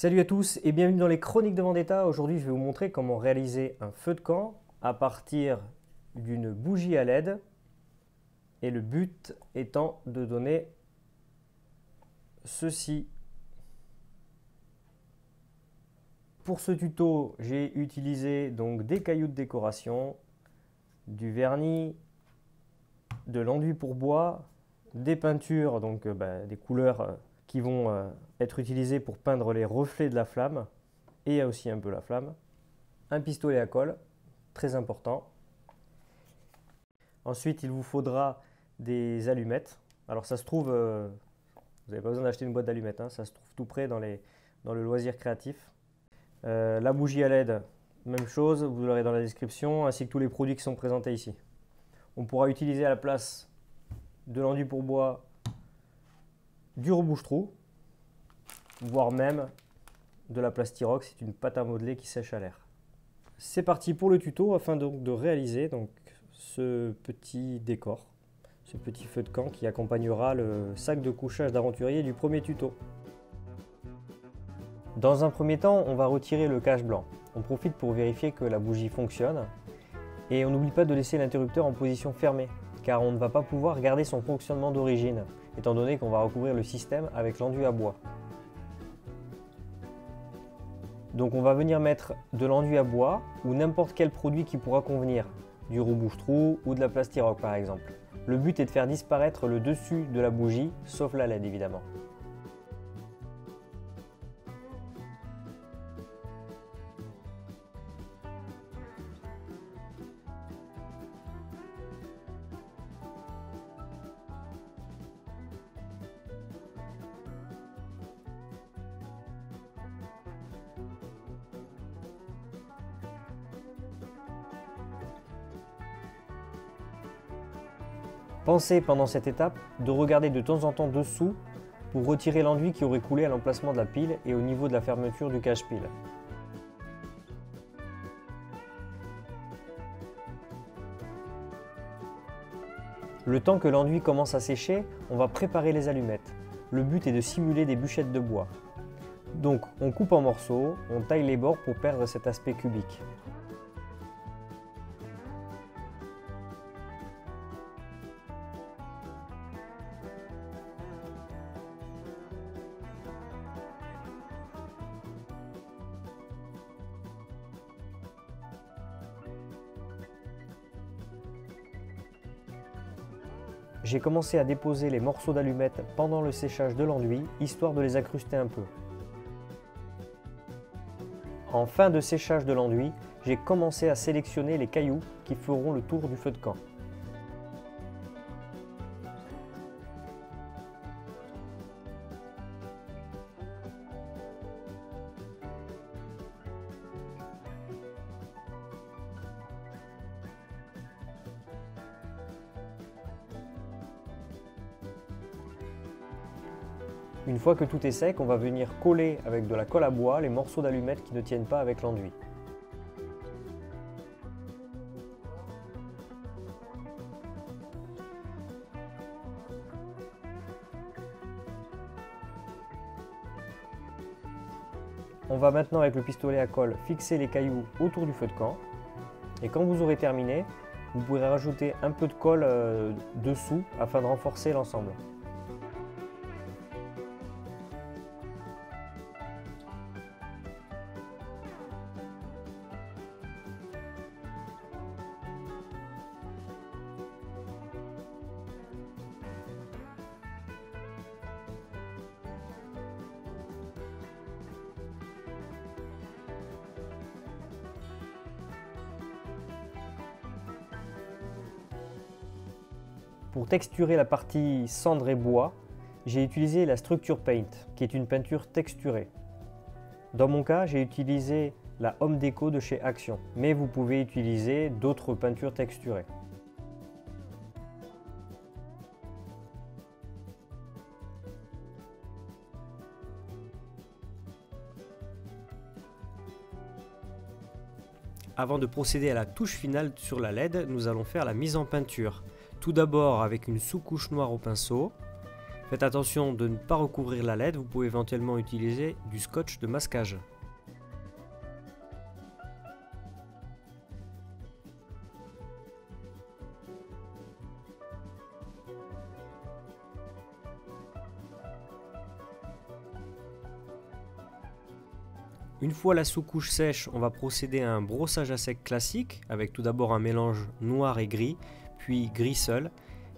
Salut à tous et bienvenue dans les Chroniques de Vendetta. Aujourd'hui, je vais vous montrer comment réaliser un feu de camp à partir d'une bougie à LED. Et le but étant de donner ceci. Pour ce tuto, j'ai utilisé donc des cailloux de décoration, du vernis, de l'enduit pour bois, des peintures, donc des couleurs qui vont être utilisées pour peindre les reflets de la flamme, et aussi un peu la flamme, un pistolet à colle, très important. Ensuite, il vous faudra des allumettes. Alors ça se trouve, vous n'avez pas besoin d'acheter une boîte d'allumettes, hein, ça se trouve tout près dans le loisir créatif. La bougie à LED, même chose, vous l'aurez dans la description, ainsi que tous les produits qui sont présentés ici. On pourra utiliser à la place de l'enduit pour bois du rebouche-trou, voire même de la Plastirox, c'est une pâte à modeler qui sèche à l'air. C'est parti pour le tuto afin donc de réaliser ce petit décor, ce petit feu de camp qui accompagnera le sac de couchage d'aventurier du premier tuto. Dans un premier temps, on va retirer le cache blanc. On profite pour vérifier que la bougie fonctionne et on n'oublie pas de laisser l'interrupteur en position fermée car on ne va pas pouvoir garder son fonctionnement d'origine étant donné qu'on va recouvrir le système avec l'enduit à bois. Donc on va venir mettre de l'enduit à bois ou n'importe quel produit qui pourra convenir, du rebouche-trou ou de la Plastirox par exemple. Le but est de faire disparaître le dessus de la bougie, sauf la LED évidemment. Pensez pendant cette étape de regarder de temps en temps dessous pour retirer l'enduit qui aurait coulé à l'emplacement de la pile et au niveau de la fermeture du cache-pile. Le temps que l'enduit commence à sécher, on va préparer les allumettes. Le but est de simuler des bûchettes de bois. Donc on coupe en morceaux, on taille les bords pour perdre cet aspect cubique. J'ai commencé à déposer les morceaux d'allumettes pendant le séchage de l'enduit, histoire de les incruster un peu. En fin de séchage de l'enduit, j'ai commencé à sélectionner les cailloux qui feront le tour du feu de camp. Une fois que tout est sec, on va venir coller avec de la colle à bois les morceaux d'allumettes qui ne tiennent pas avec l'enduit. On va maintenant avec le pistolet à colle fixer les cailloux autour du feu de camp. Et quand vous aurez terminé, vous pourrez rajouter un peu de colle dessous afin de renforcer l'ensemble. Pour texturer la partie cendre et bois, j'ai utilisé la Structure Paint, qui est une peinture texturée. Dans mon cas, j'ai utilisé la Home Déco de chez Action, mais vous pouvez utiliser d'autres peintures texturées. Avant de procéder à la touche finale sur la LED, nous allons faire la mise en peinture. Tout d'abord avec une sous-couche noire au pinceau, Faites attention de ne pas recouvrir la LED, vous pouvez éventuellement utiliser du scotch de masquage. Une fois la sous-couche sèche, on va procéder à un brossage à sec classique avec tout d'abord un mélange noir et gris, puis gris seul,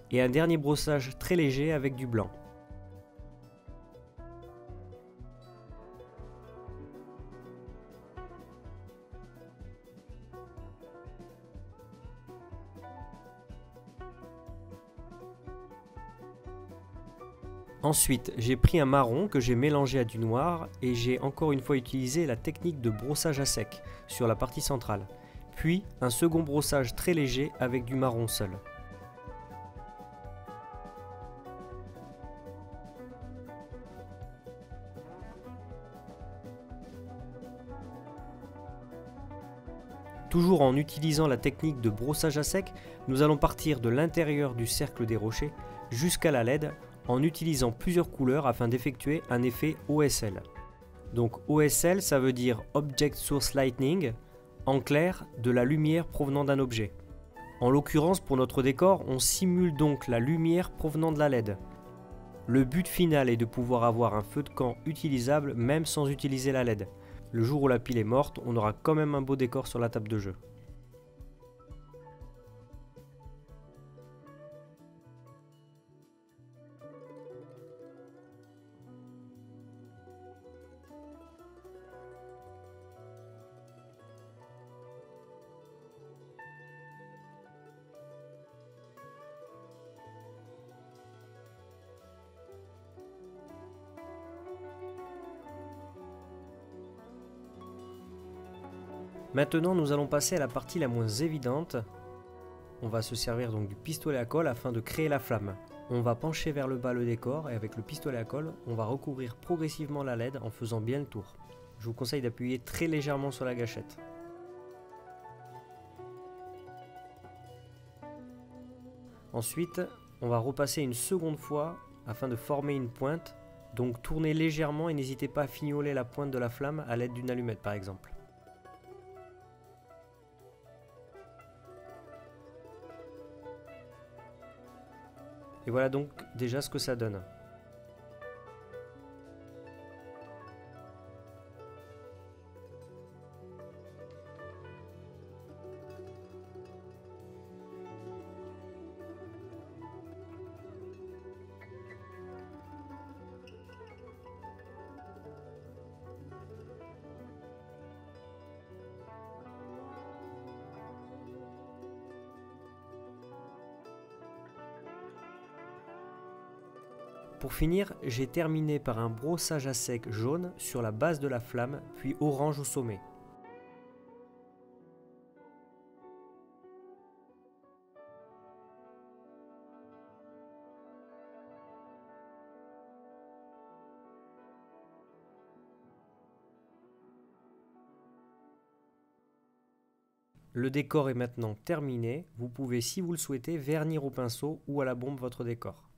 et un dernier brossage très léger avec du blanc. Ensuite, j'ai pris un marron que j'ai mélangé à du noir et j'ai encore une fois utilisé la technique de brossage à sec sur la partie centrale. Puis un second brossage très léger avec du marron seul. Toujours en utilisant la technique de brossage à sec, nous allons partir de l'intérieur du cercle des rochers jusqu'à la LED en utilisant plusieurs couleurs afin d'effectuer un effet OSL. Donc OSL, ça veut dire Object Source Lighting, en clair, de la lumière provenant d'un objet. En l'occurrence, pour notre décor, on simule donc la lumière provenant de la LED. Le but final est de pouvoir avoir un feu de camp utilisable même sans utiliser la LED. Le jour où la pile est morte, on aura quand même un beau décor sur la table de jeu. Maintenant, nous allons passer à la partie la moins évidente. On va se servir donc du pistolet à colle afin de créer la flamme. On va pencher vers le bas le décor et avec le pistolet à colle, on va recouvrir progressivement la LED en faisant bien le tour. Je vous conseille d'appuyer très légèrement sur la gâchette. Ensuite, on va repasser une seconde fois afin de former une pointe. Donc tournez légèrement et n'hésitez pas à fignoler la pointe de la flamme à l'aide d'une allumette par exemple. Et voilà donc déjà ce que ça donne. Pour finir, j'ai terminé par un brossage à sec jaune sur la base de la flamme, puis orange au sommet. Le décor est maintenant terminé, vous pouvez si vous le souhaitez vernir au pinceau ou à la bombe votre décor.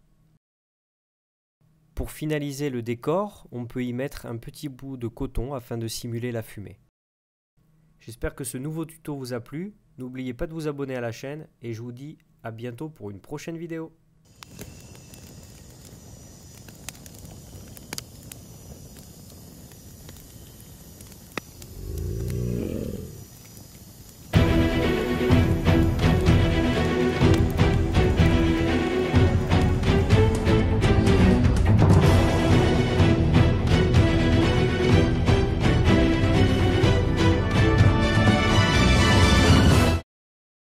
Pour finaliser le décor, on peut y mettre un petit bout de coton afin de simuler la fumée. J'espère que ce nouveau tuto vous a plu, n'oubliez pas de vous abonner à la chaîne et je vous dis à bientôt pour une prochaine vidéo.